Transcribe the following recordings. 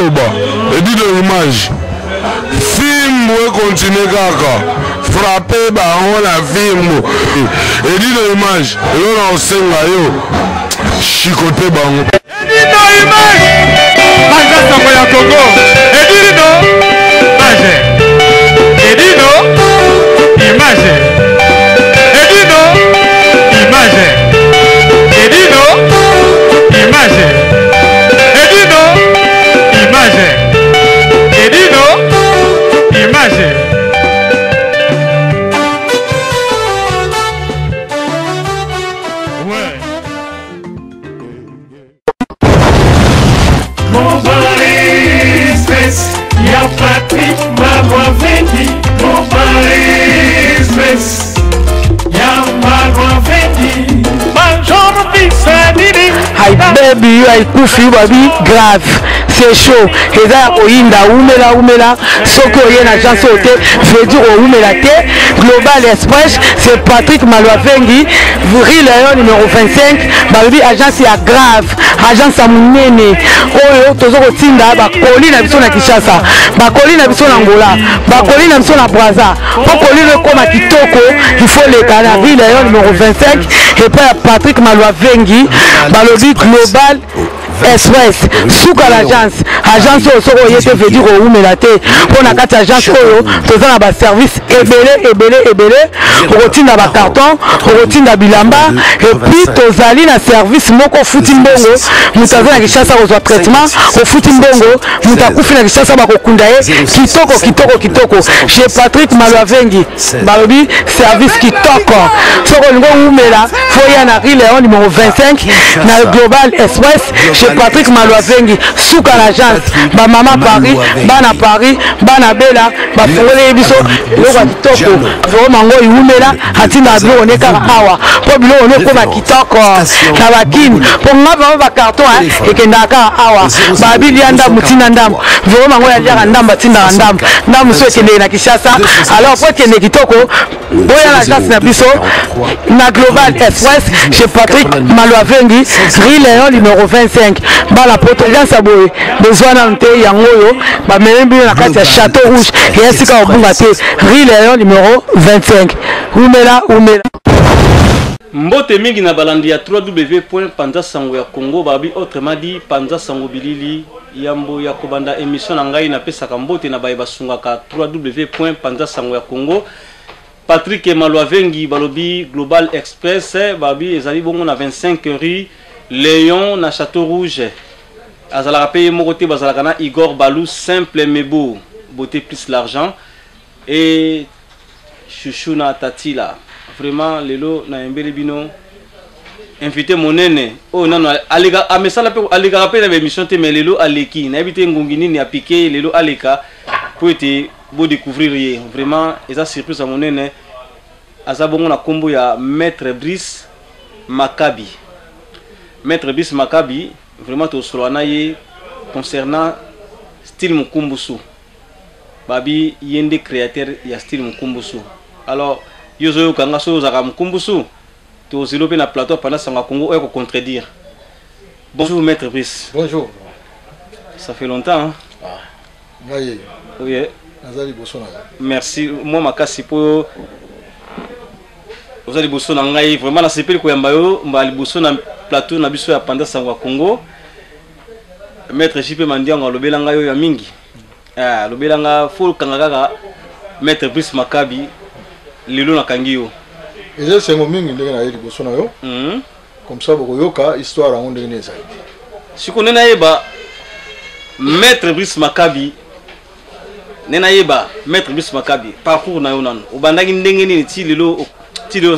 maloba edi de image film we continue kaka frapper bango na film edi de image elo na osenga yo chicoter bango edi de image Panza Sango ya Congo edi no image edi no image edi no image edi no image edi no image edi no image Ay baby, ay kufi babi grave. C'est chaud. Et là, Oyinda, Oumela, Soko Yen agence hôtel, veut dire Oumela T, Global Express, c'est Patrick Malouavengi, Vril Léon numéro 25, babi agence ya grave, agence à Mounene, Oyo, Tozoko Tinda, Bakoli na biso na Kinshasa, Bakoli na biso na Angola, Bakoli na biso na Brazza, Bakoli le comme à Kitoko, il faut les canards, Vril Léon numéro 25, et puis Patrick Malouavengi, Balobi Global Express, Souka l'agence, agence au Soro Yete veut dire au Oumelate, pour la carte agence Oyo, tous en bas service, ébélé, routine à carton, routine à bilamba, et puis tous allés na service, moko futimbongo, mutaza na kishasa au traitement, au futimbongo, mutakufi na kishasa bako kundaye, kitoko, chez Patrick Malouavengi, Balobi, service kitoko, Soro Ngo Oumela, Foya na Léon numéro 25, na Global Express, chez Patrick Malouavengi, Souka l'agence, ba maman Paris, bana Bella, ba fongole biso, loka kitoko, vraiment ngo iumela, hatina bilo on est kara awa, po bilo on est comme kitoko, na bakini, po ngaba ba carton et kenda kara awa, ba bili anda mutina ndam, vraiment ngo ya jara ndam batinda ndam so kende na Kinshasa, alors po kende kitoko, boya l'agence na biso, na Global Express, chez Patrick Malouavengi, Léon numéro 25. Bala potence aboye besoin nante yangoyo ba melembi na kati ya Château Rouge et ainsi ka obunga te Léon numéro 25 Oumela Mbote mingi na balandi ya www.panza sango ya Congo babi autrement dit Panza Sango Bilili yambo ya kobanda émission na ngai na pesa ka mbote na bayeba sungaka www.panza sango ya Congo Patrick Malouavengi balobi Global Express babi ezali bongo na 25 rue Léon na Château Rouge. Azala paye Moroté Bazalakana Igor Balou simple mais beau. Beauté plus l'argent. Et Chouchou na Tatila. Vraiment lelo na Mbele Bino. Invité mon nene. Oh non non alega amesala pe alega rappel na émission te mais lelo aleki. Na habité ngongini ni a piqué lelo aleka pour être beau découvrir vraiment eza surprise à mon nene. Azabongo na kombo ya Maître Brice Makabi. Maître Brice Makabi, vraiment tout solanaye concernant style Mukumbusu. Babi yende créateur ya style Mukumbusu. Alors yozo kanga so zaka Mukumbusu. To zilope na plateau pendant sanga Congo et ko contredire. Bonjour Maître Brice. Bonjour. Ça fait longtemps hein. Ah. Oui. Oui. Nazali Bosona. Merci. Moi makasi po vous allez bosser dans ngai vraiment la CP ko yamba yo mbali bosser na plateau na biso ya Panza Sango Congo. Maître JP Mandianga lobelanga yo ya mingi. Ah lobelanga full kangaka Maître Brice Makabi lelo na kangio. Et c'est mon mingi ndenge na yeli bosona yo. Comme ça boko yoka histoire en ndenge neza. Siko nena yeba Maître Brice Makabi nena yeba Maître Brice Makabi parcours na yo nano. Obandaki ndenge nini ti lelo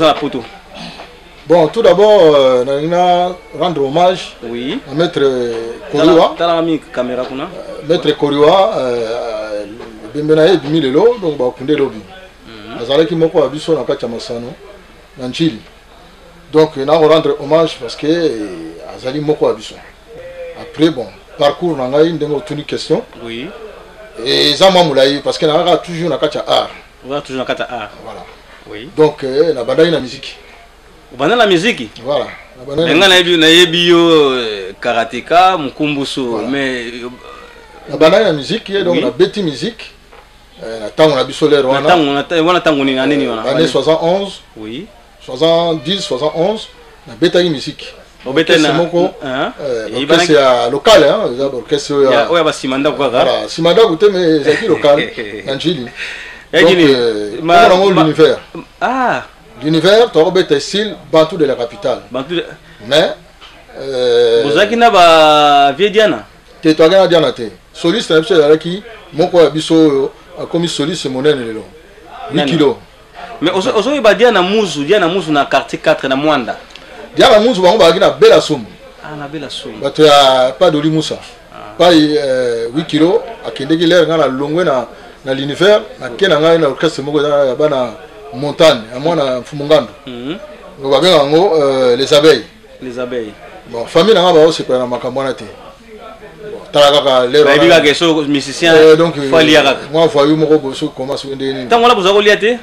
la photo. Bon, tout d'abord, rendre hommage à Maître Koriwa. Maître Koriwa, Bembenaye Bimilelo, donc Bakunde Lobi. Azaleki moko abiso na kati ya Masano, na Nchili. Donc, on a rendre hommage parce que Azali moko abiso. Après, bon, parcours na ngai ndengo tuni question. Oui. Et Zama Moulaye parce que na toujours na kati ya art. Toujours na kati ya art. Voilà. Oui. Donc, la bataille la musique. Bana la musique. Voilà. Na yebi yo karateka Mukumbusu mais na bana na musique donc na beti musique na tango na bisolaire wana tango ni nani wana année 71 oui 70 71 na beta musique obeta na moko c'est local hein les orchestre ya ba simanda kwa voilà simanda goûté mais c'est local Angeli donc l'univers l'univers to obeta style bantu de la capitale mais bozaki na ba vie Diana te to gana Diana te soliste na biso ya ki moko ya biso comme soliste monene lelo 8 kilos mais ozo ba Diana muzu na quartier 4 na Mwanda Diana muzu bango ba na bela somme na bela somme bato ya pas de limusa pas 8 kilos akendeki l'air ngana longwe na l'univers na kena ngai na orchestre moko ya bana montagne à mwana Mfumungando ngo ba benga ngo les abeilles bon famille na ba ose na makambo na te talaka l'air ba biga ke so musicien donc faliaka moi voyou moko boso comment se ndeni tant wala bozako liate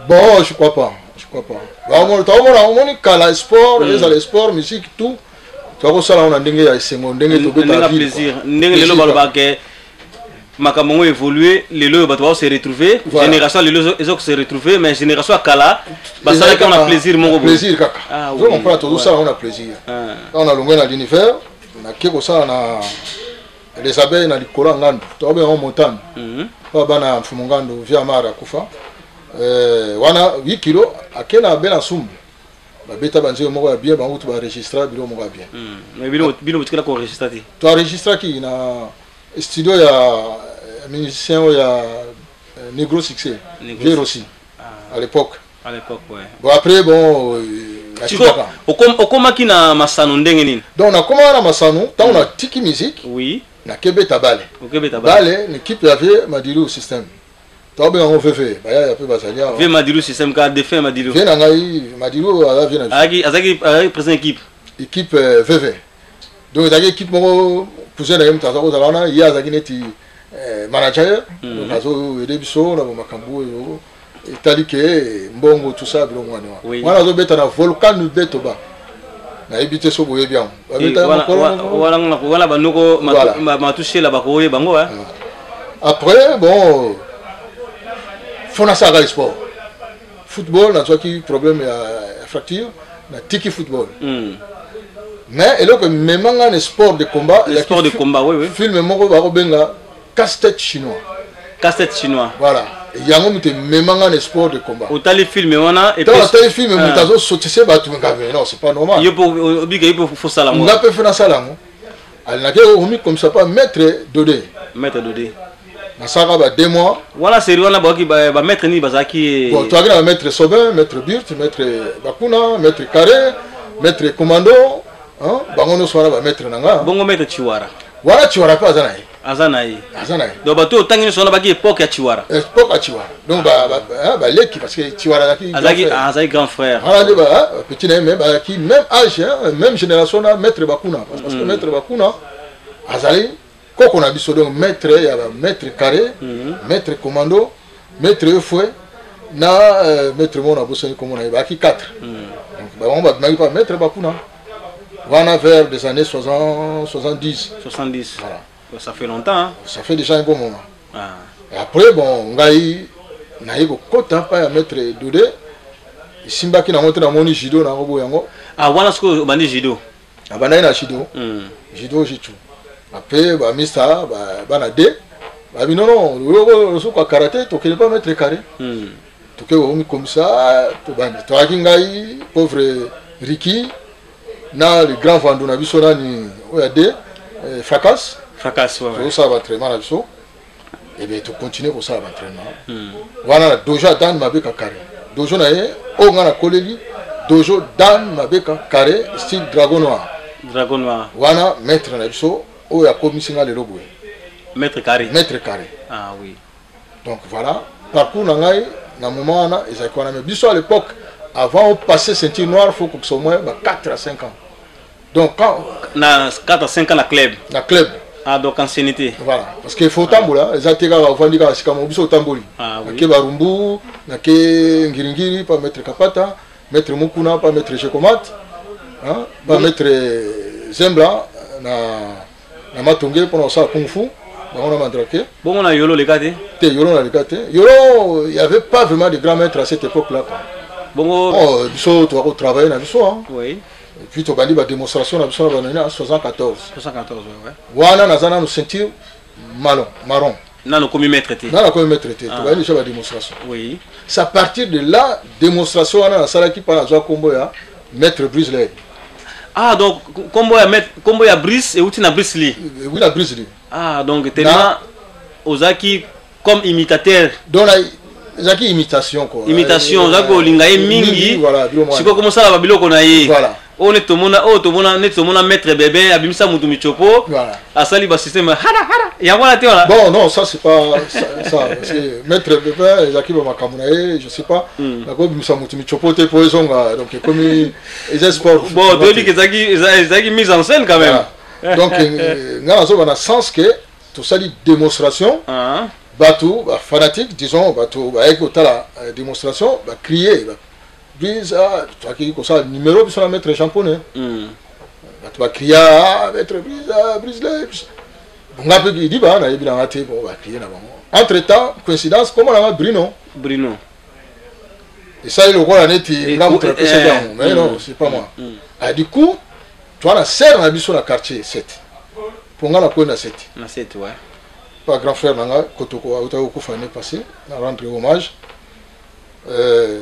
bon je crois pas ba mo to mo kala sport les sport musique tout to ko sala on ndenge ya sengo ndenge to beta plaisir ndenge lelo baloba ke makambo évoluer lelo bato va se retrouver génération lelo ils se retrouver mais génération kala ba sala qu'on a plaisir mon plaisir kaka donc on prend tout ça on a plaisir on a longué dans l'univers na ke ko sala na les abeilles na likola ngandu to ba en montagne ba bana Mfumungando via mara kufa wana 8 kilos akena bela sum ba beta banze moko ya bien ba utu ba registrer bilo moko ya bien mais bilo butikala ko registrer to enregistrer ki na studio ya musicien ya Negro Succès Vieux aussi à l'époque ouais bon après bon okomaki na masano ndenge nini donc na koma na masano tant na tiki musique oui na kebeta bale une équipe ya vie Madilu système to be on fefe ba ya pe basalia vie Madilu système ka défait Madilu vie na ngai Madilu ala vie na azaki présent équipe VV donc azaki équipe moko cousin na yemta ko zalana ya azaki neti manager donc azo aider biso na makambo yo italike mbongo tout ça bilo mwana wana zo beta na volcan beto ba na ebité so boye bien wala banoko matouché la bakoye bango hein après bon fona ça le sport football na qui problème ya fracture na tiki football mais et là que même un sport de combat oui film moko ba ko benga casse-tête chinois voilà yango mute même un sport de combat otali film wana et puis otali film mutazo sotise ba tu ngave non c'est pas normal yo pour obiga yo faut sala mo ngape fena sala mo al na ke omi comme ça pas maître Dodé na saka ba 2 mois wala série wana ba ki ba maître ni bazaki bon tu as maître Sobin maître Birt maître Bakuna maître Carré maître Commando hein bango no soara ba maître nanga bongo maître Chiwara wala Chiwara pa azanayi donc bato tangi sona baki époque ya Chiwara donc ba leki parce que Chiwara azaki grand frère voilà ba petit même ba qui même âge même génération na maître Bakuna parce que maître Bakuna azali koko na biso donc maître ya maître Carré maître Commando maître Fouet na maître mona bosoni comme on a baki 4 donc ba on ba pas maître Bakuna voilà vers des années 70 voilà ça fait longtemps hein? Ça fait déjà un bon moment et après bon ngai na yego kota pa ya maître Dodé simba ki na monter na moni judo na ngobo yango wana sko bandi judo abana na judo jitu après ba mista ba na de ba binono lo so kwa karaté to kele pas maître Carré to ke o mi comme ça to bandi to akingai pauvre Ricky na le grand vendu na biso nani oya de fracas ouais ça va très mal biso et bien tu continuer comme ça l'entraînement voilà dojo dan mabeka Carré dojo na ye o ngana koleli dojo dan mabeka Carré style dragon noir voilà maître na biso o ya komisinga le lobo maître Carré oui donc voilà parcours na ngai na moment na ezako na biso à l'époque avant on passait ceinture noire faut que ce moins 4 à 5 ans donc quand na 4 à 5 ans na club donc ancienneté voilà parce que faut tambola ezateka ba vandika sikamo biso tamboli ke barumbu na ke ngiringiri pa maître Kapata maître Mukuna pa maître Jekomat hein pa maître Zembla na matongé pour ça kung fu on a mandraké. Bon, on a Yolo les gars. Yolo les gars. Yolo, il n'y avait pas vraiment de grands maîtres à cette époque-là. Bon, tu vas travailler dans le soir. Oui. Et puis tu as dit la démonstration en 1974. 74, ouais. Wana nazana nous ceinture marron. Non, comme maître était. Non, comme maître était. Tu vas déjà la démonstration. Oui. C'est à partir de là, démonstration on a la salle qui parle à Joa Komboya, maître Brisley. Ah, donc Komboya Brice et Outina Brisley. Oui, la Brisley. Ah, donc tellement Ozaki comme imitateur. Donc Zaki imitation quoi. Imitation, Zaki Olingaye Mingi. Voilà, si vous commencez à la Babylone qu'on a eu. Voilà. On est tout le monde maître bébé, Abimsa Moutumichopo. Voilà. À ça, le système. Il y a quoi là? Bon, non, ça c'est pas ça. Parce que maître bébé, Zaki Bamakamunae, je sais pas. D'accord, Abimsa Moutumichopo, t'es poison. Donc, comme ils espèrent. Bon, tu dis que Zaki mise en scène quand même. Donc, on a sens que tout ça dit démonstration. Batou, fanatique, disons, batou, avec la démonstration, crier. Brise, tu as ça numéro puis ça mettre champonné. Tu vas crier mettre brise on a peu dit bah on a bien raté bon va crier là-bas. Entre-temps, coïncidence comment on a Bruno. Et ça il le roi net il là mais non, c'est pas moi. Du coup, tu as la serre on a vu sur la quartier 7. Pour la coin 7. Na 7 ouais. Pas grand frère nanga Kotoko Autako Fane passé, on rendre hommage.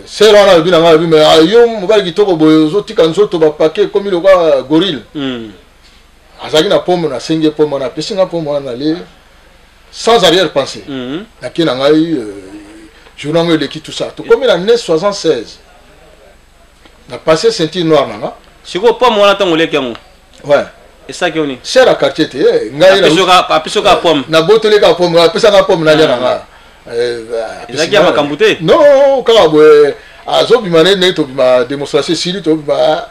C'est là on a vu mais yo mobile qui toko bozo tikanzo to ba paquet comme il le gorille. Azaki na pomme na senge pomme na pesinga pomme na aller sans arrière pensée. Na ki na ngai journal de qui tout ça. Tout comme il en est 76. Na passé ceinture noire nanga. Siko pomme wana tangole kiango. Ouais. Et ça qui on est. C'est la quartier te ngai na pisoka pomme. Na botele ka pomme, pesanga pomme na nanga. Ezaki ya makambute? Non, karabwe azobimane ne to bima démonstration sili to bima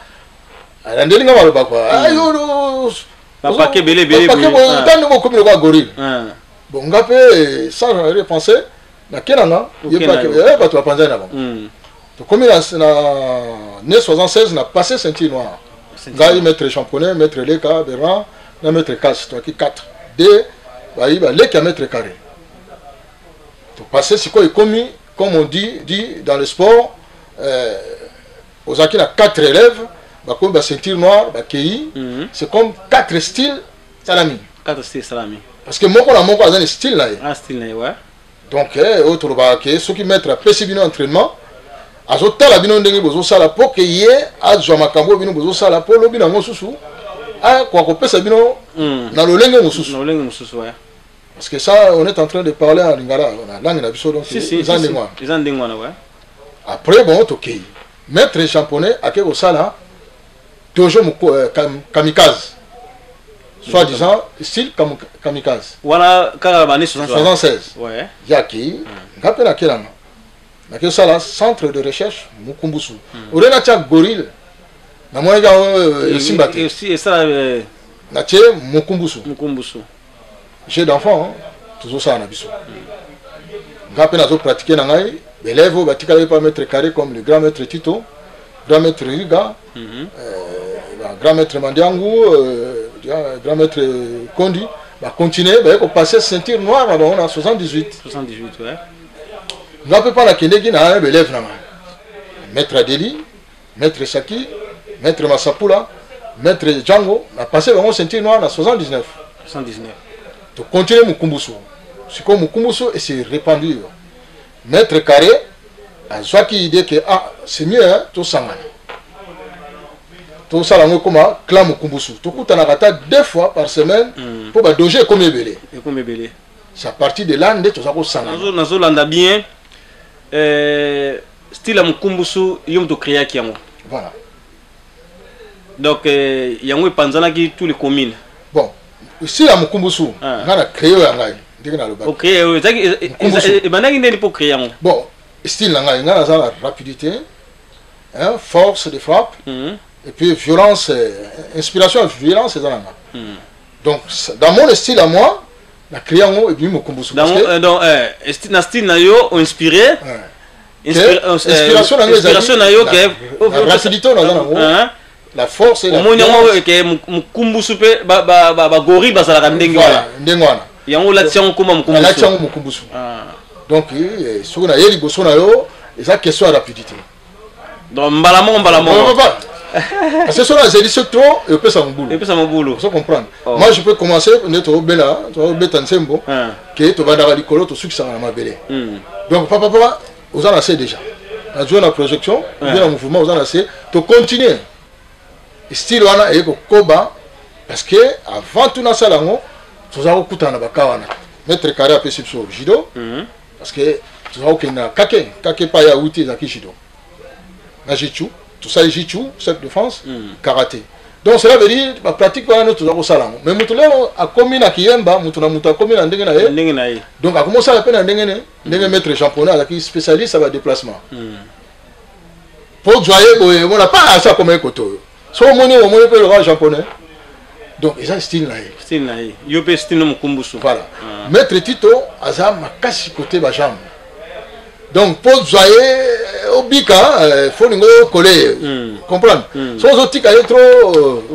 andelinga maloba quoi. Ayo papa ke belé papa ke bo tande mo comme le gorille. Bon ngapé ça j'aurais pensé na kenanga yepa ke ba to panza na bon. To comme na 76 na passé ceinture noire. Ngai maître champonné, maître Leka, Berra, na maître Casse, toi qui 4. D ba Leka maître carré. Parce que c'est quoi commis, comme on dit dans le sport, aux acquis, il y a 4 élèves, comme la ceinture noire, c'est comme 4 styles salami. 4 styles salami. Parce que moi, on a un style là. Un style là, ouais. Donc, autre ceux qui mettent la précision d'entraînement, à ce temps, la binon dengue bozo sala pour que y ait à Jamakambo binon bozo sala pour le binon mosusu. Ah, quoi qu'on peut ça binon dans le lengue mosusu. Dans le lengue mosusu, ouais. Parce que ça, on est en train de parler en lingala, on a langue d'habitude, donc ils en démoinent, ouais. Après, bon, ok. Maître champonné, à quelque chose là, toujours kamikaze. Soit disant, style kamikaze. Voilà, Karabani 76. Ouais. Yaki, rappelle à quel an? Dans quel ça là, centre de recherche, Mukumbusu. On a un gorille. Na moi, il y a Simbate. Et ça, Natie Mukumbusu. J'ai d'enfants, toujours ça en abisso. Quand on a pratiqué dans les élèves, on va pas mettre carré comme le grand maître Tito, grand maître Riga, grand maître Mandiangou, grand maître Kondi, va continuer, on passer ceinture noire, on a 78. 78, ouais. On ne peut pas la Kénégi, on a un élève, maître Adeli, maître Saki, maître Massapula, maître Django, on a passé vraiment ceinture noire à 79. 79. De continuer Mukumbusu. C'est comme Mukumbusu et c'est répandu. Maître carré, à soit qui idée que c'est mieux, hein, tout ça. Tout ça, comme clan Mukumbusu. Tout coup, tu as 2 fois par semaine pour doger comme belé. C'est à partir de l'an de tout ça. Nous avons bien style Mukumbusu, il y a un créé qui voilà. Donc, il y a un panzana qui tous les communes. Bon. Si la Mukumbusu, on a créé un bon, style, on a la rapidité, force de frappe, et puis violence, inspiration et violence. Donc, dans mon style à moi, on a créé un Mukumbusu. Dans le style, on a inspiré. Inspiration, la rapidité, on a la force et la violence. Mukumbusu pe ba gorille ba sala ndengwana. yango la tiango koma mukumbusu la tiango mukumbusu donc ce qu'on a eu liboso na yo et ça question à rapidité donc mbalamo parce que sur la zélice trop et peut ça mon boulot faut comprendre moi je peux commencer d'être au bela to beta nsembo que to banda likolo to succès na mabele donc papa vous en assez déjà na jouer la projection bien le mouvement vous en assez to continuer style wana et ko koba parce que avant tout na salango tu vas okutana bakawana mettre carré à pesip sur judo parce que tu vas okena kake pa ya uti za kishido na jichu tout ça les jichu self défense karaté donc cela veut dire la pratique wana tu vas ko salango mais mutu leo a commis na kiyemba mutu na mutu a commis na ndenge na ye donc a commencé à peine ndenge maître japonais avec spécialiste à déplacement pour joyer on n'a pas ça comme écoto so on peut le roi japonais donc ils ont style là yo pe style mukumbusu voilà maître Tito aza makasi côté ba jambe donc pour joyer au bika faut ningo coller comprendre so zotika trop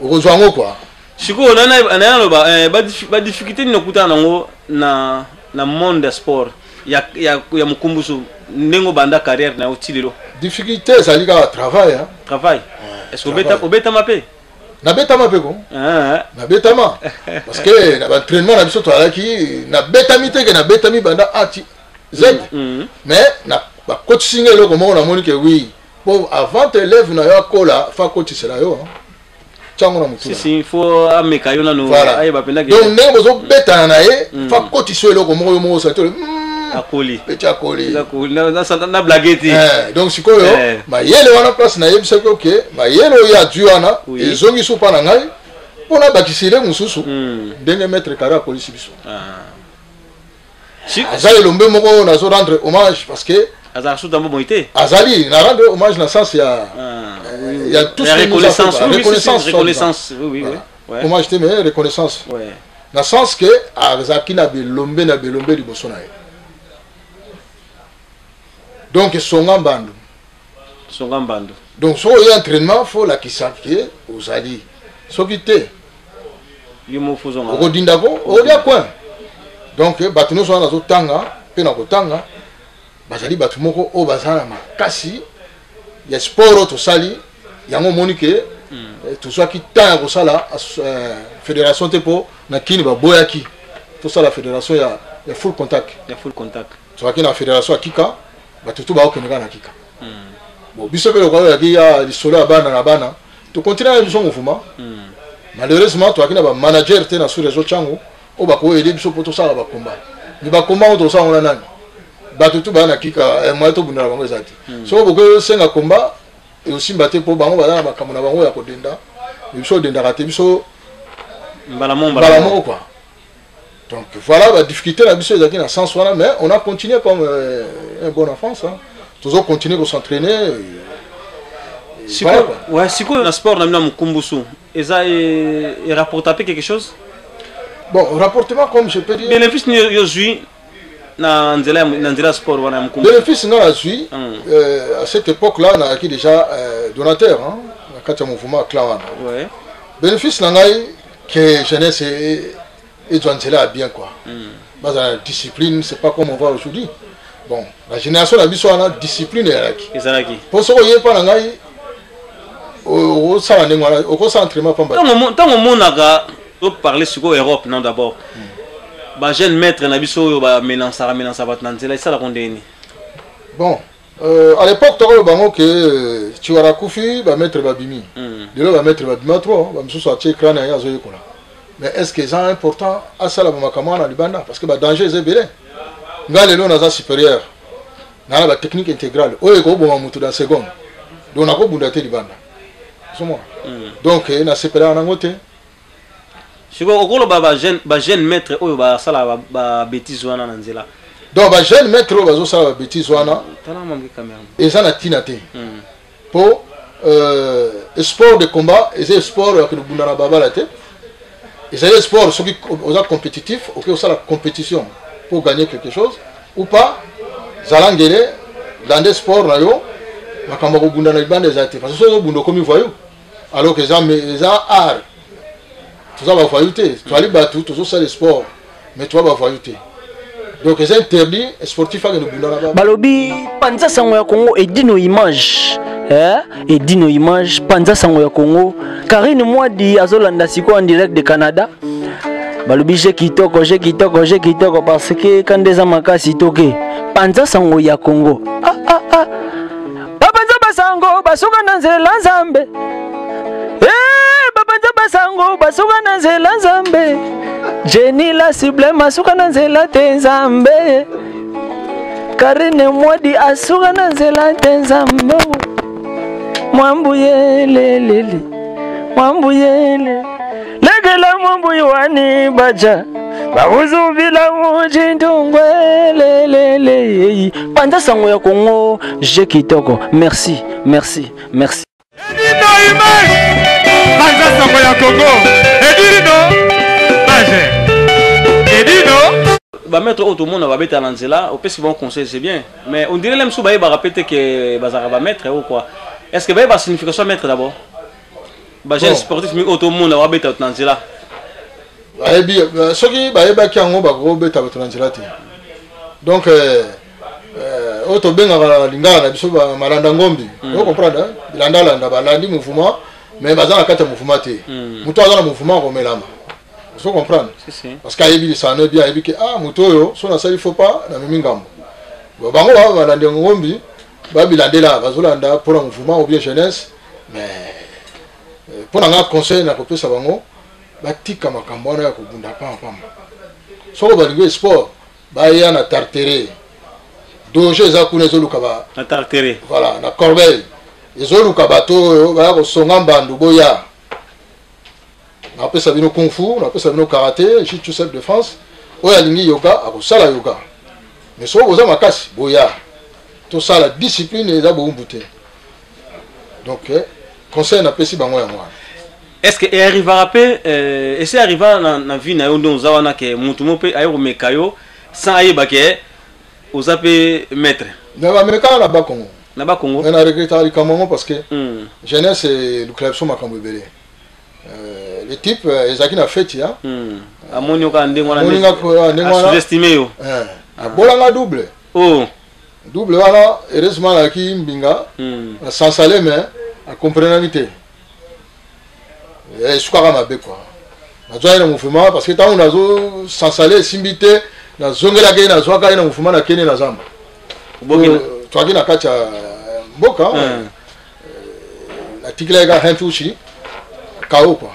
ozoango quoi siko na ba difficulté ni nokuta nango na monde des sports ya mukumbusu nengo banda carrière na otililo difficulté ça liga travail est-ce que obeta mapé na betama pe ko na betama parce que na entraînement na biso to alaki na betami te que na betami banda ati z mais na ba coach singelo ko mo na moni que oui pour avant élève na yo kola fa coach c'est là yo chango na mutu si il faut ameka yo na no ay ba penda que donc ne bozo beta na ye fa coach so lo ko mo sa to akoli pecha akoli na blagueti donc sikoyo ma yele wana place na yebisa ko ke ma yele ya duana ezongi supa na ngai pona bakisire mususu ndenge maître kara police biso azali lombe moko na zo rendre hommage parce que azali sous dans moité azali na rendre hommage na sens ya tout ce reconnaissance oui hommage te mais reconnaissance na sens que azaki na belombe liboso na ye donc songa mbando donc so y entraînement faut la kisaki ozali soki te yimo fuzonga okodindako odia coin donc batu no so na zo tanga pe na kotanga bazali batu moko o bazana makasi ya sport to sali yango monike to so ki tanga ko sala fédération te po na kini ba boyaki to sala fédération ya full contact so ki na fédération akika batutu ba okenga na kika bon biso pe ko ya ki ya lisolo ya bana na bana to continuer biso mouvement malheureusement to akina ba manager te na sur les autres chango o ba ko aider biso poto sala ba combat ni ba combat to sa on nani batutu ba na kika moi to bunda bango ezati so boko senga combat et aussi mbate po bango ba na ba kamona bango ya ko denda biso denda raté biso mbala quoi. Donc voilà la difficulté la mission dans sens voilà, mais on a continué comme un bon enfant ça. Toujours continuer à s'entraîner. Si voilà, ouais, si quoi le sport na mukumbusu, eza et rapporte quelque chose? Bon, rapportement comme je peux dire. Bénéfice ni yozui na nzela sport wana mukumbusu. Bénéfice na la zui à cette époque-là on a acquis déjà donateur hein, na kati mouvement clan. Ouais. Bénéfice na ngai que jeunesse et Djanzela bien quoi. Dans la discipline, c'est pas comme on voit aujourd'hui. Bon, la génération de la a discipline et la pour ce qu'on pas dans au entraînement pas tant au monde on parler sur Europe non d'abord. Ba jeune maître na biso ba mélança batnanzela ça la condamné. Bon, à l'époque tu bango que tu as Koufi ba maître babimi. De là ba maître babima trop, ba msusu a check na ya zo yekola. Mais est-ce que c'est important à ça la makamana libanda parce que le danger est belé. Ngale lo naza supérieur. Na la technique intégrale. Oye ko boma mutu dans seconde. Donc na ko bunda te libanda. Somo. Donc na supérieur na ngote. Siko okolo ba jeune maître oyo ba sala ba bêtise wana na nzela. Donc ba jeune maître oyo bazo sala ba bêtise wana. Tala mambi caméra. Et ça na tinate. Pour sport de combat, et c'est sport que nous bunda na babala te. Et c'est le sport, ceux qui sont compétitifs, ok, ça la compétition pour gagner quelque chose, ou pas, zalangele, dans des sports, là, yo, ma camarade bunda na ibande zate, parce que ceux qui bunda comme ils voient, alors que les art, tout ça va voyouter, tu vas aller battre, tout ça les sports, mais tu vas voir ajouter. Donc c'est interdit sportif à nous là-bas. Balobi Panza Sango ya Congo et dino image. Et dino image Panza Sango ya Congo. Karine Mwadi azolanda siko en direct de Canada. Balobi j'ai kitoko parce que quand des amakasi toke Panza Sango ya Congo. Bapanza basango basuka na nzela Nzambe. Bapanza basango basuka na nzela Nzambe. Jenny la cible masuka na nzela te Nzambe. Karine Mwadi asuka na nzela te Nzambe. Mwambuye lelele. Mwambuye le. Legela mwambuye wani baja. Bahuzu bila mujindungwe lelele. Panza Sango ya Congo, je kitoko. Merci. Edino image. Panza Sango ya Congo. Edino. Edino. Bah mettre tout le monde va mettre à là, au pire si bon conseil c'est bien, mais on dirait même sous va répéter que bazar va mettre ou quoi. Est-ce que va signification mettre d'abord? Bah j'ai sportif mais tout le monde va mettre dans là. Eh bien, ce qui va qui en haut va gros mettre dans là. Donc auto benga lingana na biso ba malanda ngombi. Vous comprenez? Landa ba landi mouvement mais bazar akata mouvement te. Muto azana mouvement ko melama. Vous comprenez? Parce qu'il y a ça ne bien que ah mutoyo so na ça il faut pas na mingambo. Bango ba landi ngombi ba bilande là bazolanda pour un mouvement ou bien jeunesse mais pour un conseil na kopesa bango batika makambo na ko bunda pam. So ba lingue sport ba ya na tartere. Doje za kunezo lukaba na tartere. Voilà, na Corbeil. Ezoluka bato ba ko songa mbandu boya. On appelle ça kung fu, on appelle ça karaté, jiu-jitsu self-défense. On a lingi yoga, on a la yoga. Mais si on a makasi, boya. Tout ça, la discipline est là pour bouter. Donc, conseil n'a pas si bango ya moi. Est-ce que arrive à rappeler, et c'est arrivé dans la vie na yondo zawana que mutumo pe ayo mekayo sans aye baké aux appels maître. Na ba meka na ba Congo. Na ba Congo. On a regretté ali Kamongo parce que jeunesse et le club sont makambo belé. Les types ezaki na fête ya amoni oka ndengwana sous-estimé yo bolanga double wana heureusement la ki mbinga sans salaire mais a comprendre nité et sukara mabe quoi na na mouvement parce que tant on a sans salaire simbité na zongela ke na zwaka na mouvement na kene na zamba toi na kacha mboka la tikla ga hentushi kao quoi.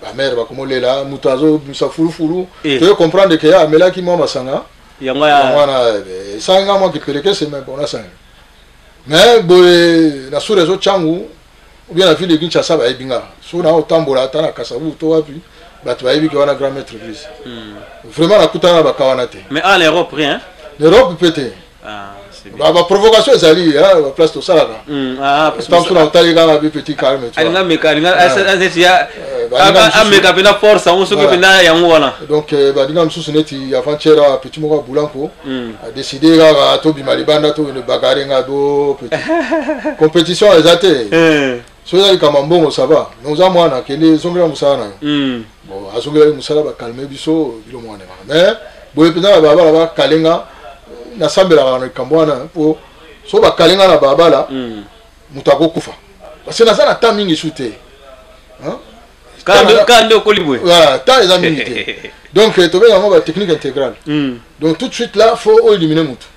La mère va comme là, mutazo, musa fulu. Tu veux comprendre que ya mela qui moi masanga. Ya moi sanga moi qui peleke c'est même bon sanga. Mais boy na sur les autres changu ou bien la ville de Kinshasa ba ebinga. Sur na otambola ta na kasabu to wapi. Ba tu ba ebi ki wana grand maître église. Vraiment la kutana ba kawana te. Mais en Europe rien. L'Europe peut-être. Ah, c'est bien. Bah provocation ezali hein, place to ça là. Parce que tant que tu as un petit calme tu vois. Alinga mekalinga ameka pena force on se que pena yango wana. Donc ba dinga msusu neti avant-hier petit moko bulanko a décidé ga to bimalibanda to ne bagarenga do petit. Compétition ezate. So ezali kama mbongo ça va. Nous a mwana kende zongela musana. Bon azongela musala ba calmer biso bilo mwana. Mais boye pena ba kalenga na sambela na kambwana po so ba kalenga na babala mutako kufa parce que na ça na temps mingi shooter hein quand kolibwe voilà temps les amis donc to be ngoma ba technique intégrale donc tout de suite là faut éliminer mutu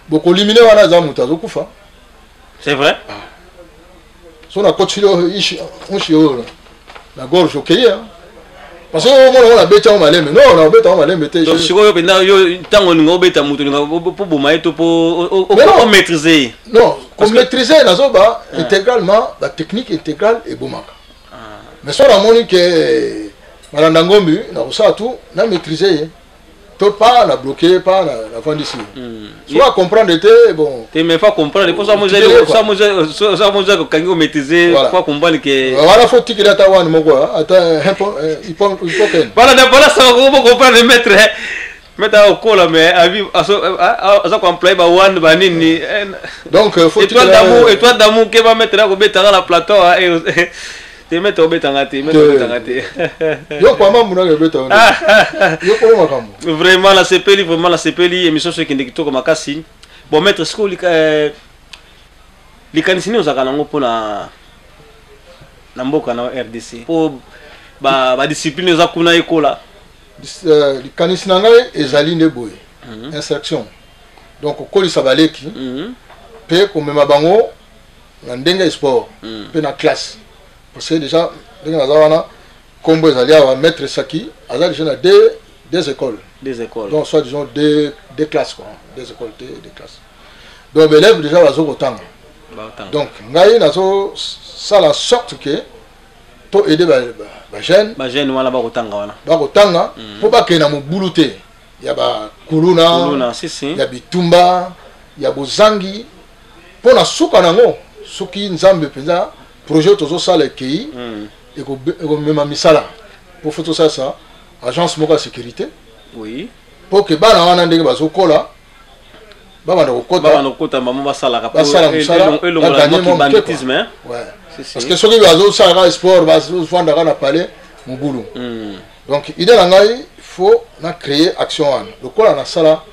boko éliminer wana za mutu azokufa c'est vrai so na kochilo ishi onshi la gorge okeye parce que on a bêté en malem non on a bêté en malem bêté donc si vous avez yo tango ngo bêta mutu pour boma eto pour maîtriser non pour maîtriser la zoba intégralement la technique intégrale et bomaka mais sur la moni que malanda ngombi na ça tout na maîtriser to pas la bloquer pas la vendre ici soit comprendre était bon tu me fais comprendre pour ça moi ça quand vous maîtriser faut comprendre que voilà faut tirer ta one moko ata il faut voilà ça vous comprendre maître mettre au col mais avis ça qu'on emploie ba one ba nini donc faut étoile d'amour que va mettre là au béta dans la plateau te mettre au betanga te mettre au betanga te yo kwa mamu na betanga yo kwa makambo vraiment la CPLI émission ce qui ndikito comme makasi bon maître sko likanisini ozaka nango pona na mboka na RDC po ba discipline eza kuna ekola likanisi na ngai ezali nde boye instruction donc okolisa baleki mpe komema bango na ndenge sport mpe na classe parce que déjà ndenge naza wana kombo ezali awa maître Saki aza déjà na deux écoles donc soit disons deux classes quoi deux écoles des classes donc élèves déjà bazokotanga donc ngai nazo sala sorte que to aider ba jeune wana bakotanga po bakende na mobulu te ya ba kuluna ya bitumba ya bozangi po na suka nango soki nzambe penza projet tozosala ekei ekomema misala po fo tosala sa agence moko ya sécurité po ke bana wana ndenge bazokola babanda kokota mamo basalaka basala mosala banditisme parce que soki bazosalaka sport bazofandaka na palais mobulu donc idée na ngai faut na créer action wana lokola na sala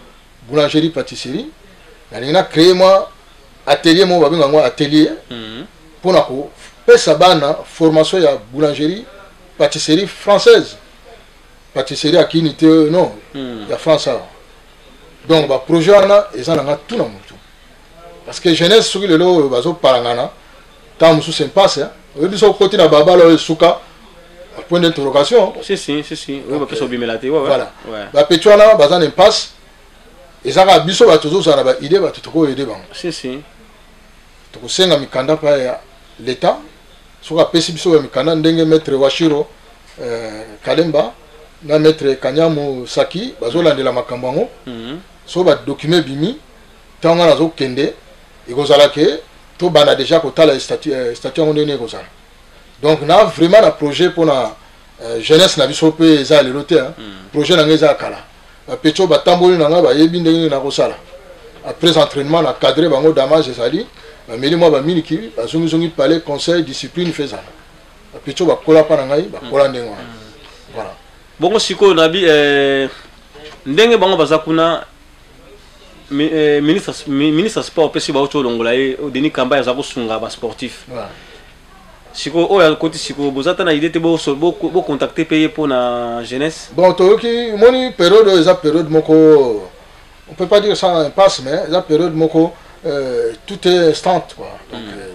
boulangerie pâtisserie nalingi na créer moi atelier mo babenga ngo atelier pour na kopesa bana formation ya boulangerie pâtisserie française pâtisserie akini te non ya France donc ba projet wana eza nanga tout na mutu parce que jeunesse soki lelo bazopalangana ta musu se passe oyebi so côté na babala esuka point d'interrogation si oui ba peso bimelate voilà ba petu wana baza na impasse ezaka biso batozozana ba idée batutoko aider bango tokosenga mikanda pa ya l'état soka pesi biso ya mikanda ndenge maître Washiro Kalemba na maître Kanyamu Saki bazolandela makambo yango so ba document bimi tanga nazo kende ekozala ke to bana déjà kotala statut yango ndenge ekozala donc na vraiment na projet pour na jeunesse na biso pe eza lelo te projet na ngeza kala pecho batamboli na nga bayebi ndenge na kosala après entraînement na cadre bango damage ezali bameli mwa baminiki bazongizongi palais conseil discipline fezala pecho bakola pa na ngai bakola ndenge wana voilà bongo sikoyo nabi ndenge bango baza kuna ministre sport pesi bauti olongola ye Denis Kamba aza kosunga basportif siko oyo koti siko bozata na idée te bo contacter payer pour na jeunesse bon toyoki moni période eza période moko on peut pas dire ça impasse mais eza période moko tout est instant quoi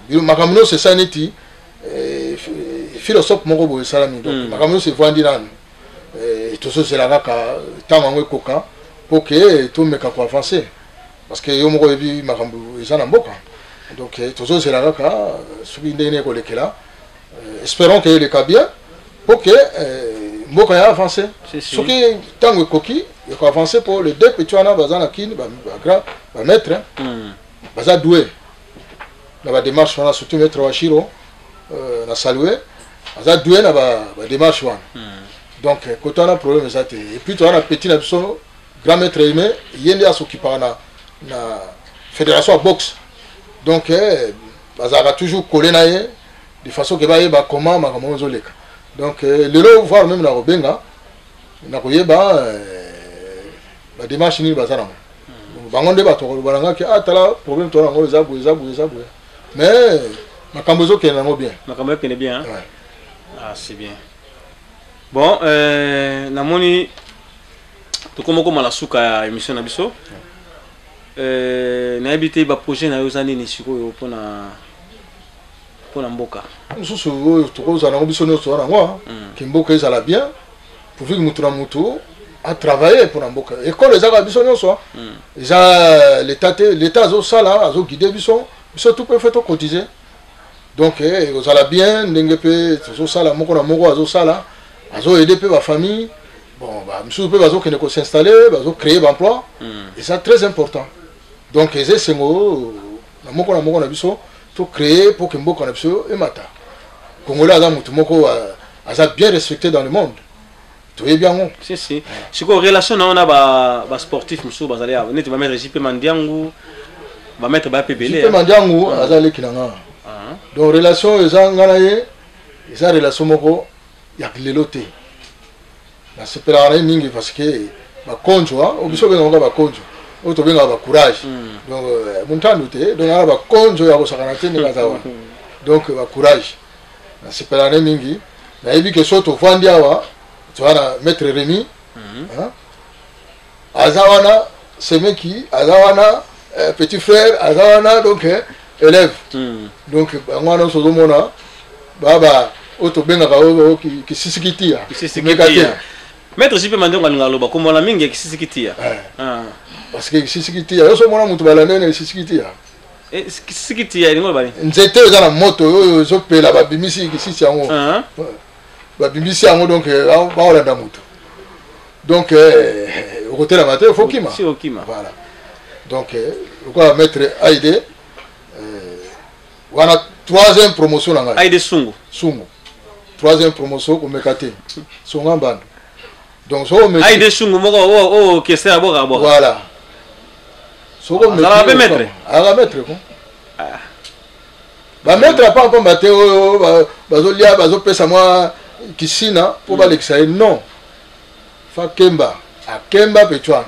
donc makamno c'est ça neti philosophe moko boye salami donc makamno c'est vandi nan tozo c'est la ka tango ekoka pour que tout meka ko avancer parce que yo moko ebi makambo eza na mboka donc tozo c'est la ka soki ndene ko lekela espérons que le cas bien pour que mboka ya avancer soki tango ekoki ko avancer pour les deux petits wana bazana kini ba maître baza doué na ba démarche wana surtout maître Washiro na saluer baza doué na ba démarche wana donc quand on a problème ça et puis on a petit na biso grand maître aimé yende asokipa na fédération à boxe donc bazaka toujours collé na ye de façon que ba comment makambo zoleka donc lelo voir même na robenga na koyeba ba démarche ni bazana bango nde bato balanga ke atala problème to nango ezabu mais makambo zokena nango bien makambo yokene bien ah c'est bien bon namoni tokomoko mala suka ya émission na biso na habité ba projet na yo zani ni sikoyo pona mboka mususu tokoza na biso no so na ngwa ki mboka ezala bien pour vivre mutu na mutu à travailler pour mboka école ezaka biso nyonso eza l'état azo sala azo guider biso tout peut faire cotiser donc ezala bien ndenge pe zo sala moko na moko azo sala azo aider pe ba famille bon ba mususu pe bazo kene ko s'installer bazo créer ba emploi et ça très important donc eze sengo na moko na biso to créer pour que mboka na biso emata Congolais aza mutu moko aza bien respecté dans le monde tu es bien bon si quoi relation on a ba sportif mususu bazali a neti ba mettre JP Mandiangu ba mettre ba PBL JP Mandiangu azali kinanga donc relation eza ngana ye eza relation moko ya lelo te nasepelaka naye mingi parce que bakonjwa obiso obengaka bakonjo oyo tobengaka bacourage donc montandu te donc ana bakonjo ya kosakana te ndenge aza wana donc bacourage nasepelaka naye mingi nayebi ke so tovandi awa towana maître Rémi aza wana semeki aza wana petit frère aza wana donc élève donc bango wana nyonso ozomona baba oyo tobengaka oyo kisisikitia maître jipe mandongo alinga loba komona mingi ya kisisikitia parce que kisisikitia yo so mona mutu balande na kisisikitia kisisikitia ilingo bali nzete eza na moto oyo ezopela babimisi kisisi yango babimisi yango donc baolanda mutu donc okotela mate fokima si okima voilà donc quoi maître Aïdé wana troisième promotion na ngai Aïdé Sungu troisième promotion ko mekate songa mbando donc so me Aïdé Sungu moko kese ya boka boka voilà so ko ala be maître ko ba maître pas encore maté bazolia bazopesa moi kisina pour balekisa non fa kemba akemba petwana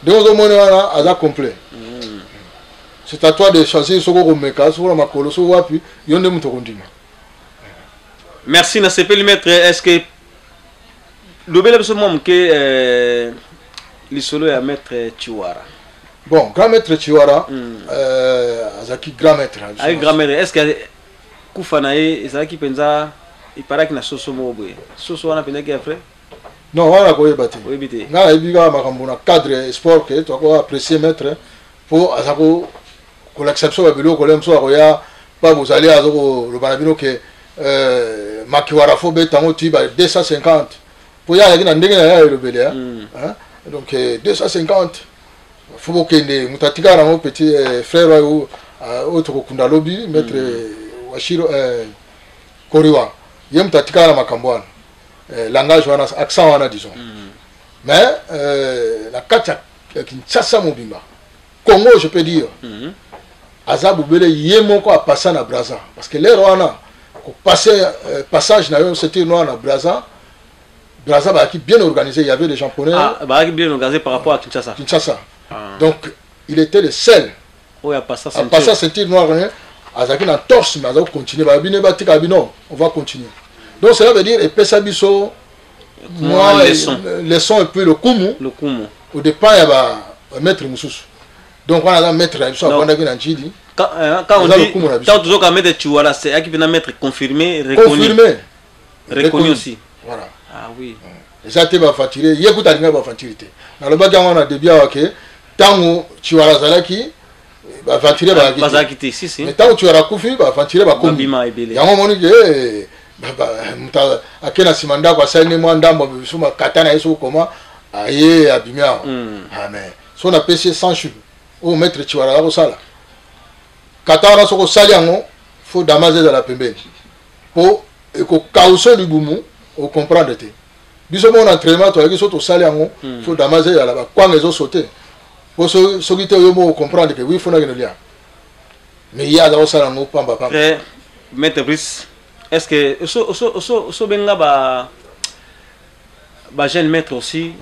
donc ozomona wana aza complet c'est à toi de choisir ce qu'on met cas sur ma colo sur wapi yonde muto kondima. Merci na sepeli maître. Est-ce que le bel absolument que l'isolo ya maître Chiwara bon grand maître Chiwara azaki grand maître avec grand maître est-ce que kufana ezaki penza iparaki na soso moboye soso wana penza ki après non wana ko yebati oyebite ngala ebiga makambo na cadre sport que to ko apprécier maître pour azako ko l'exception ba bilo ko lemso akoya ba bozali azoko le banabino que makiwara fo betango tiba 250 pour ya na ndenge na ya le belé hein donc 250 faut bokende mutatika na mon petit frère ou autre kunda lobby maître Washiro Koriwa yem mutatika na makambo langage wana accent wana disons mais la kacha Kinshasa mobimba Congo je peux dire azabu bele yemoko a passer na Brazza parce que les wana ko passer passage na yo c'était noir na Brazza qui bien organisé, il y avait des japonais qui bien organisé par rapport à Kinshasa. Donc il était le seul à passer à sentir noir azaki na torse mais azaki continuer on va continuer. Donc cela veut dire et Pesabiso moi leçon un peu le kumu au départ il y a maître Mususu. Donc on a mettre ça pendant que Nanjidi quand on dit tant toujours qu'à mettre Chiwara c'est qui vient mettre confirmé reconnu aussi. Voilà. Ah oui. Eza te ba fatire yekuta linga ba fatire. Na loba gango na debia wake tango Chiwara zalaki ba fatire ba akite. Ba akite si. Mais tango Chiwara kufi ba fatire ba komi. Yango moni ke muta akena simanda kwa saine mwa ndambo bisuma katana yeso koma aye abimia. Amen. So na pc 100 chou. O maître Chiwara ko sala. Katana soko sali yango faut damager de la pembeni. Po ko kauso libumu au comprendre te biso mon entraînement to yaki soto sali yango faut damager ya la ba kwanga ezo sauter pour so kite yo mo comprendre que oui faut na lia mais il y a dans ça ngo pamba pamba maître Brice est-ce que so benga ba jeune maître aussi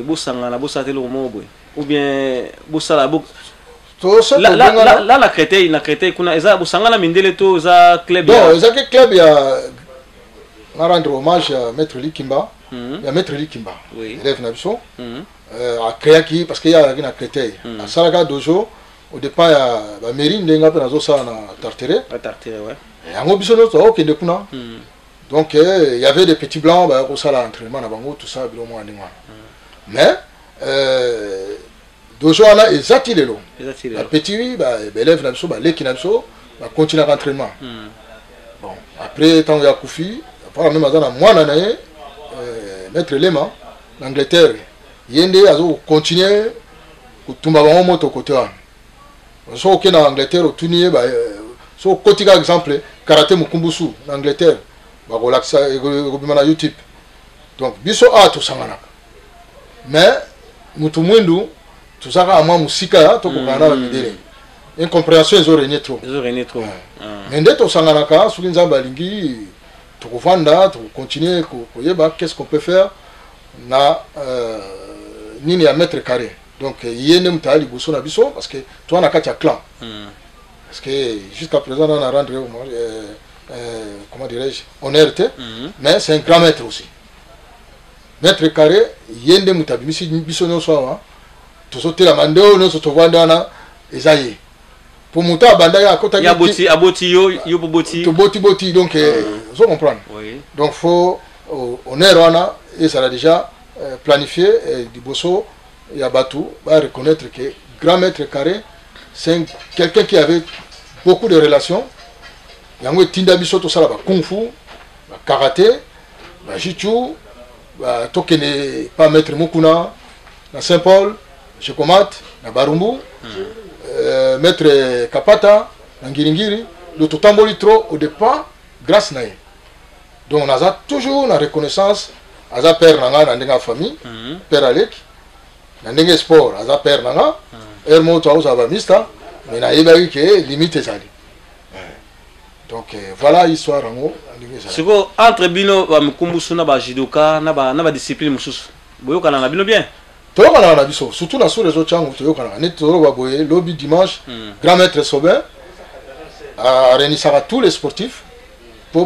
bosanga na bosatelo mo boy ou bien bosala bo là la crété kuna eza bosanga na mindele to eza club ya eza que club ya on rendre hommage à maître Likimba, à maître Likimba, élève Nabiso, à Créaki parce qu'il y a une crété. À Saraga Dojo, au départ il y a la mairie n'enga pas nazo ça na Tartere. Tartere ouais. Et en Obiso notre ok de kuna. Donc il y avait des petits blancs, bah au ça l'entraînement na bango tout ça bilo mo aninga. Mais Dojo ana ezati lelo. La petit bah élève Nabiso bah leki Nabiso bah continuer l'entraînement. Bon après tant il y a Koufi par même à moi maître Lema l'Angleterre yende azo continuer kutumba ba moto côté wana so que na Angleterre otunier ba so kotika exemple karaté mukumbusu na Angleterre ba relaxa ko bimana YouTube donc biso a to sangana mais mutu mwindu to saka ama musika to ko kana midele incompréhension ezo régner trop mais ndé to sangana ka suki nzamba lingi Vanda, continuer, qu'est-ce qu'on peut faire na nini à mètre carré. Donc il y a un tal parce que toi on a quatre clans. Parce que jusqu'à présent on a rendu comment dirais-je honnêteté, mais c'est un grand mètre aussi. Mètre carré, il y a un tal biso soir. Tout ce la mando no so Vanda na esaye. Pour monter à Bandaya à côté il y a boti yo boti boti donc vous comprenez. Oui. Donc faut on est là et ça a déjà planifié du bosso et à Batou va reconnaître que grand mètre carré c'est quelqu'un qui avait beaucoup de relations. Yango tinda biso to sala ba kung fu, ba karaté, ba jiu-jitsu, ba tokene pas maître Mukuna na Saint-Paul, Chekomat, na Barumbu. Maître Kapata, Ngiringiri, le Totamboli trop au départ, grâce à eux. Donc on a toujours la reconnaissance à sa père Nanga dans la famille, père Alec, dans le sport, à sa père Nanga, Hermo Taous Abamista, mais na évalué que limite ça. Donc voilà l'histoire en gros. C'est quoi entre Bino, Mkumbusu, Naba Jidoka, Naba discipline Moussous, Boyoka na Bino bien. Surtout dans les autres changs, lobby dimanche, grand maître Sobin a réuni tous les sportifs pour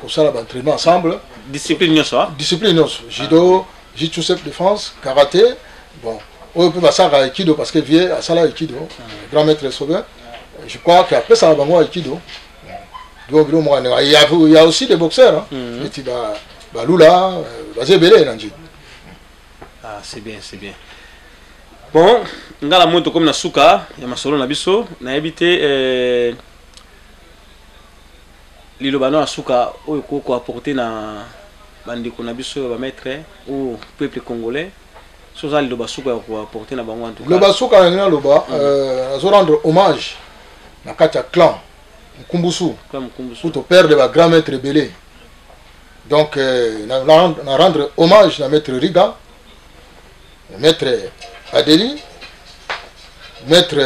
ça l'entraînement ensemble. Discipline judo, jiu-jitsu de France, karaté, bon, on peut passer à aikido parce que vieux à ça aikido, grand maître Sobin. Je crois qu'après ça va aikido. Il y a aussi des boxeurs, Lula, Bazebele, ah, c'est bien, c'est bien. Bon, ngala moto comme na suka ya masolo na biso na éviter lilobano na suka oyo ko apporter na bandiko na biso ba maître ou peuple congolais so za liloba suka ko apporter na bango en tout cas. Loba suka na loba zo rendre hommage na kata clan Mkumbusu pour ton père de la grand maître Belé. Donc na rendre hommage na maître Riga, maître Adeli, maître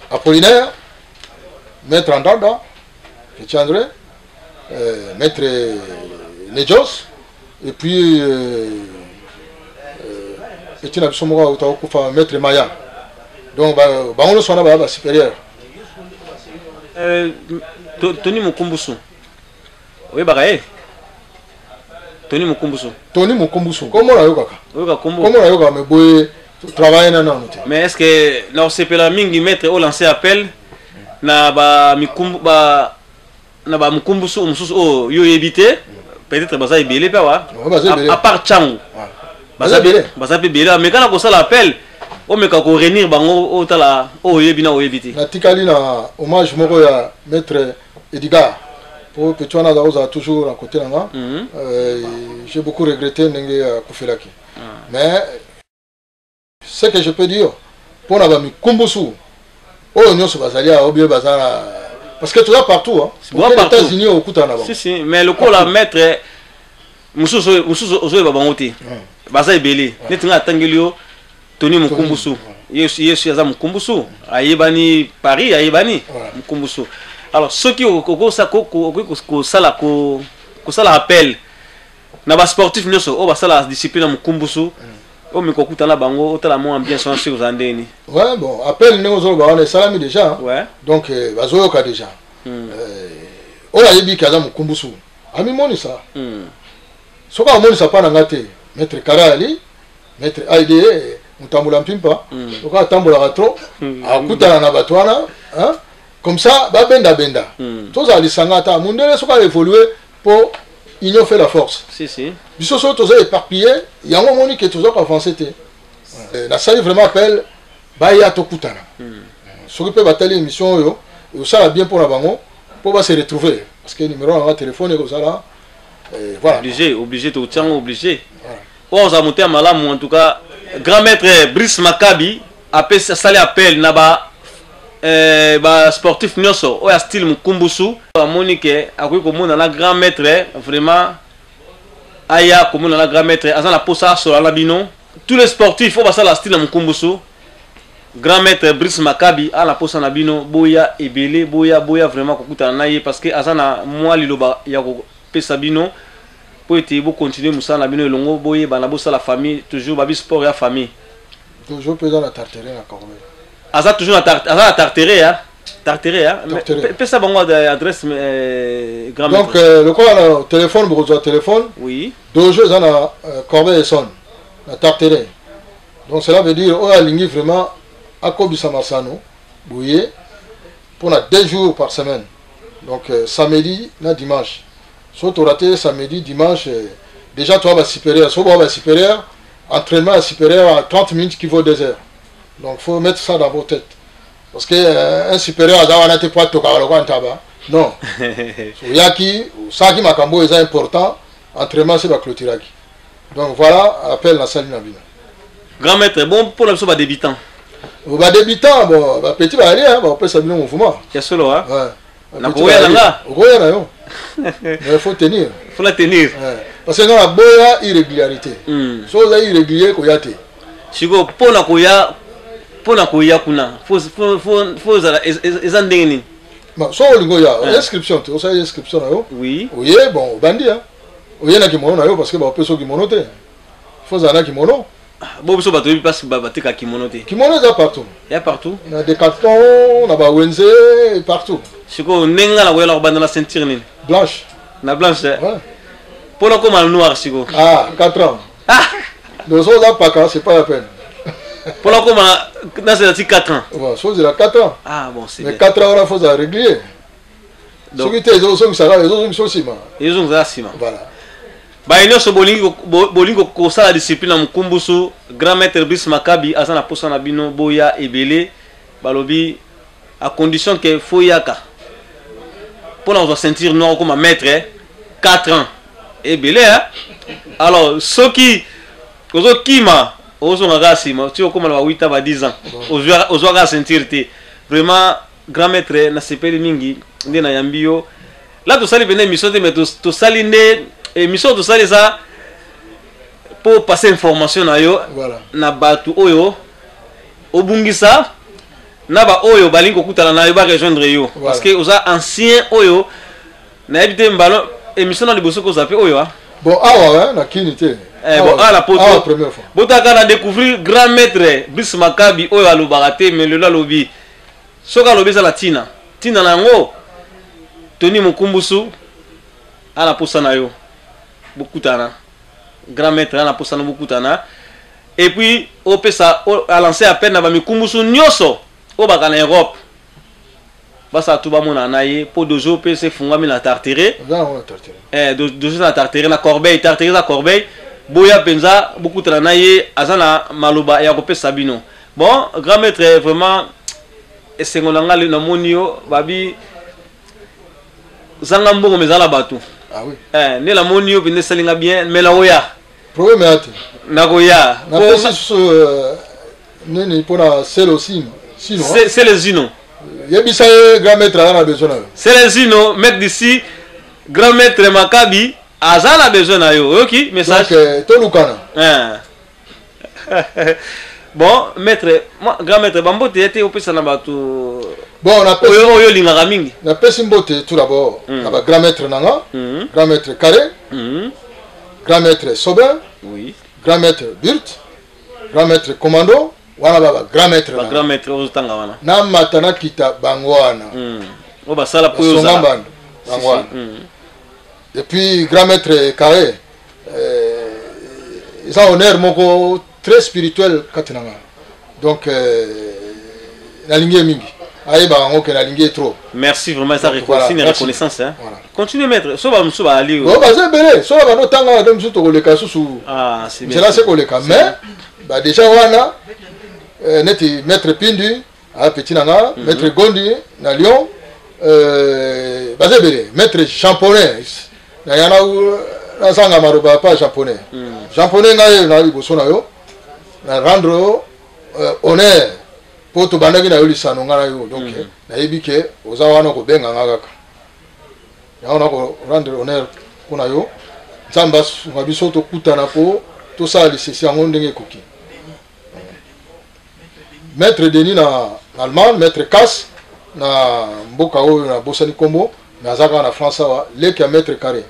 Apollinaire, maître Andanda, André, maître Nejos, et puis maître Maya. Donc on le soit supérieur. Tony Mkumbusu. Oui, bagaye. Tony Mkumbusu. Comment la yoga? Comment la yoga me boye travailler na non. Mais est-ce que na CP la mingi mettre au lancer appel na ba Mkumbusu mususu o yo éviter peut-être baza ebele pa wa. À part Changu. Baza ebele mais quand on ça l'appel o meka ko réunir bango o tala o yebina o éviter. Na tikali na hommage moko ya maître Edgar. Pour que tu en as toujours à côté là, j'ai beaucoup regretté Nengue Koufelaki. Mais ce que je peux dire, pour avoir mis Kumbusu, oh non, c'est Bazalia, Obie Bazara, parce que tu as partout, hein. Aux États-Unis, au Koutana. Si, mais le coup la mettre, Moussou Ozoé Babangote, Bazaï Belé, Netinga Tangelio, Tony Mkumbusu, Yesu Yaza Mkumbusu, Ayebani Paris, Ayebani Mkumbusu. Alors ceux qui ont ça appel na ba sportif nyoso o ba sala discipline Mkumbusu o mi kokuta na bango o tala mo ambiance sur zandeni. Ouais bon appel nous on est salami déjà. Ouais. Donc bazoyoka déjà. O la yebi kaza Mkumbusu. Ami moni ça. Soka moni ça pa na ngate maître Karali maître Aide mutambula mpimpa soka tambola trop akuta na batwana hein. Comme ça, benda. Tous les sangata, mundele soka évoluer pour union fait la force. Si. Biso so tous éparpillé, il y a un moment que tous avancé té. La salle vraiment appelle baya to kutana. Ce qui peut battre émission yo, et ça va bien pour la bango pour se retrouver parce que numéro on va téléphoner comme ça là. Voilà. Obligé tout temps obligé. On a monté à Malam en tout cas grand maître Brice Maccabi appelle ça l'appel naba sportif nyoso oya style Mkumbusu Monique akoki komona na grand maître vraiment aya komona na grand maître azana posa sur la bino tous les sportifs faut passer la style Mkumbusu grand maître Brice Makabi à la posa na bino boya ebele boya vraiment kokutana na ye parce que azana moi liloba ya ko pesa bino po ete bo continuer musala na bino elongo boye bana bosa la famille toujours babi sport ya famille toujours pesant la tartare na Corbeil aza toujours na tartare hein pesa bango adresse grand maître donc le quoi le téléphone beaucoup téléphone oui toujours dans la Corbeil et son la tartare donc cela veut dire on a aligné vraiment à Kobisa Masano bouillé pour 2 jours par semaine donc samedi na dimanche surtout raté samedi dimanche déjà toi va supérieur soit va supérieur entraînement supérieur à 30 minutes qui vaut 2 heures donc faut mettre ça dans vos têtes parce que un supérieur a n'était pas tout non yaki ça qui m'a cambo est important entraînement c'est la clôture donc voilà appel la salle nabina grand maître bon pour la personne débutant débutant bon petit va aller on peut s'habiller au mouvement il solo hein ouais na koya là yo il faut tenir faut la tenir parce que dans la boya irrégularité so la irrégulier koyate siko pona koya kuna faut ezandeni so lingo ya inscription tu ça inscription yo oui oui bon bandi hein oye na kimono na yo parce que ba peso kimono te faut zana kimono bon biso bato parce que batika kimono te kimono est partout il y a partout na Decathlon na ba Wenze partout siko nenga na koyela banda na ceinture ni blanche na blanche ouais pour le comme noir siko 4 ans le so là pas c'est pas la peine pour le comme dans c'est 4 ans ouais chose de la 4 ans bon c'est mais 4 ans on a faut à régler donc qui ils ont ça ils ont sima ils ont ça sima voilà ba ino bolingo ko sala discipline mukumbusu grand maître Brice Makabi azana posa na bino boya ebele balobi à condition que foyaka pour nous sentir noir comme maître 4 ans ebele hein alors ceux qui ozo kima ozo ngasima tu comme ba 8 ba 10 ans ozo ga sentir te vraiment grand maître na sepeli mingi ndena yambio là to sali bene mission de mais to sali ne émission de ça les a pour passer information na yo voilà na batu oyo obungisa na ba oyo balingo kutala na yo ba rejoindre yo parce que oza ancien oyo na habité mbalo émission na liboso ko zape oyo bon awa na kinité bon la poto première fois botaka na découvrir grand maître Brice Makabi oyo alobaraté mais le lobi soka lobi za latina tina nango Tony Mukumbusu ala posa na yo Bokutana grand maître na posana Bokutana et puis au pesa a lancé à peine na ba mikumbusu nyoso o baka na Europe basa tuba mona naye po dojo pese fungami na tartare dojo na tartare na Corbeil tartare na Corbeil boya penza Bokutana naye azana maloba ya ko pesa bino bon grand maître vraiment esengolanga le na monio babi zanga mbongo mezala batu. Ah oui. Ne la monio bine salinga bien mais la oya. Problème est na goya. Na pesi nini pona sel aussi. Sinon. C'est les zino. Yebisa grand maître a besoin. C'est les zino mec d'ici grand maître Makabi azala besoin na yo. OK, message. Donc tolukana. Bon, maître, moi grand maître Bambote était au pesa na batu. Bon, on a pesi oyo lingaka mingi. Na pesi mbote tout d'abord. Na ba grand maître nanga, grand maître Carré, grand maître Sobin, oui, grand maître Burt, grand maître Commando, wana baba grand maître. Ba grand maître ozotanga wana. Na matana kita bangwana. O ba sala po yo za. Bangwana. Et puis grand maître Carré ils ont honneur moko très spirituel katinanga. Donc la ligne mingi. Aïe ba ngoke la ligne trop. Merci vraiment ça reconnaissance hein. Voilà. Continuez maître. So ba musu ba ali. Bon ba zebele, so ba no tanga dem su to koleka susu. Ah, c'est bien. C'est là c'est koleka mais ba déjà wana neti maître Pindu a petit nanga, maître Gondi na Lyon ba zebele, maître Champonais. Na yana na sanga maroba pas japonais. Japonais na liboso na yo. Na rendre honneur pour to bandaki na yo lisano ngana yo donc na yebike oza wana ko benga ngaka ya wana ko rendre honneur kuna yo nzamba ngabiso to kutana po to sala lisesi yango ndenge koki Maître Denis na Allemagne, Maître Cass na mboka oyo na Bosani Kombo, na zaka na France wa leki ya Maître Carré.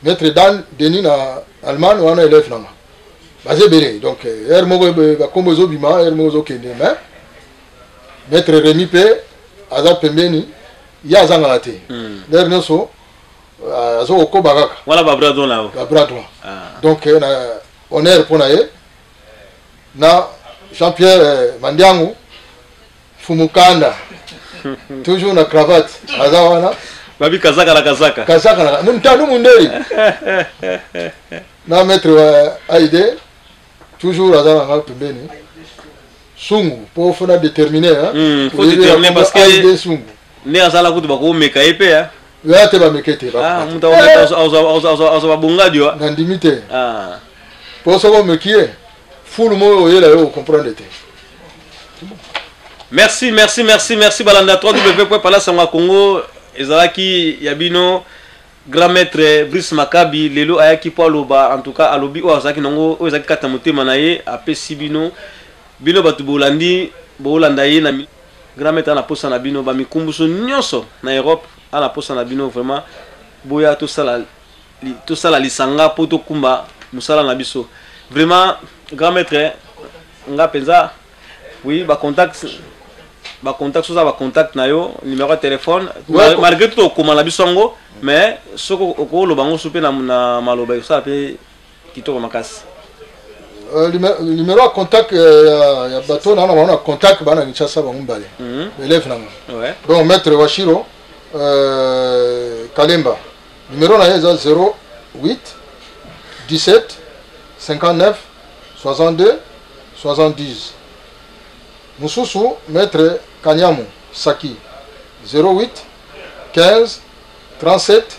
Maître Dan Denis na Allemagne wana élève nanga. Basé belé donc moko ba kombo zo bima mo zo kende mais Maître Rémi P aza pembeni ya zanga la te. Dernier so azo ko bagaka. Wala ba bradon là. Ba bradon. Donc na honneur pour na Jean-Pierre Mandiango Fumukanda toujours na cravate aza wana babi kazaka na mutanu mundeli na Maître Aide toujours aza na pembeni sungu pour fona déterminer hein faut déterminer parce que Aide sungu ne azala kutu bako meka epe hein ya te ba mekete ba muta oza bonga dio na ndimite pour ça mekie full mo yela yo comprendre te. Merci Balanda 3W.palasango Congo ezalaki yabino grand maître Brice Makabi lelo ayaki po aloba en tout cas alobi o azaki nango o ezaki kata motema na ye apesi bino batu bolandi bolanda ye na grand maître na posa na bino ba mikumbuso nyonso na Europe ana posa na bino vraiment boya to sala lisanga poto kumba musala na biso vraiment grand maître nga penza oui ba contact na yo numéro de téléphone malgré tout comment la bisongo mais soko ko lo bango souper na maloba ça pe kitoko makasi numéro de contact ya bato na on a contact bana Kinshasa bango mbale élève nanga ouais donc maître Washiro Kalemba numéro na 08 17 59 62 70 Mususu maître Kanyamu Saki 08 15 37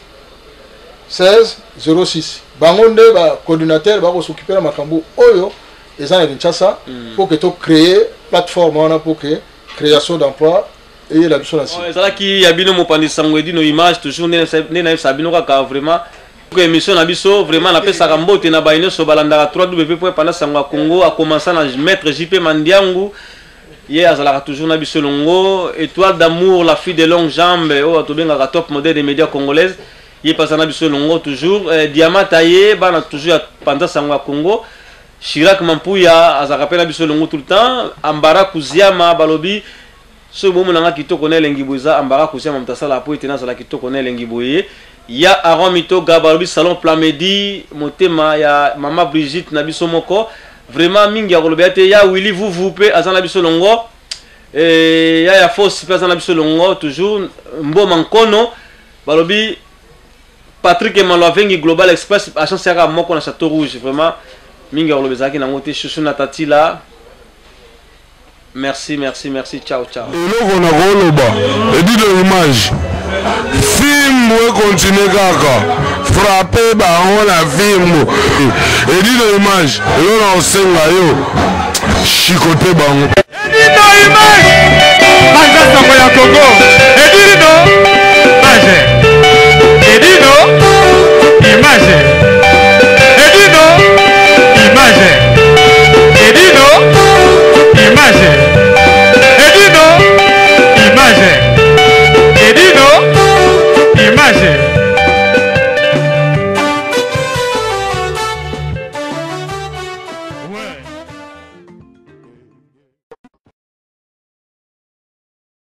16 06 bangonde ba coordinateur ba ko s'occuper na makambo oyo eza na Kinshasa pour que to créer plateforme wana pour que création d'emploi et la biso na si ezala ki ya bino mopandi sangwedi no image toujours na sabino ka vraiment que émission na biso vraiment na pesa kambote na baino so balanda 3W.palasango Congo a commencé na maître JP Mandiangu. Hier, azalaka toujours na biso longo étoile d'amour la fille de longues jambes oh tobenga top modèle des médias congolaises hier passe na biso longo toujours diamant taillé bana toujours pendant sango Congo Chirac Mampuya azaka na biso longo tout le temps Ambara Kuziama balobi so bomo nanga kitoko na lengiboza Ambara Kuziama mtasala po etena zala kitoko na lengiboye ya Aaron Mito Gabalobi salon Plamedi motema ya mama Brigitte na biso moko vraiment mingi ya kolobete ya Willy vous pe azana biso longo ya force pe azana biso longo toujours mboma nkono balobi Patrick Emalovengi Global Express agence ya moko na Château Rouge vraiment mingi ya kolobezaki na ngote chouchou na tatila merci ciao eloko na koloba edito image film we continue kaka frappe bango na film edito image eloko na kosenga yo chikote bango edito image banza sango ya Congo edito image edito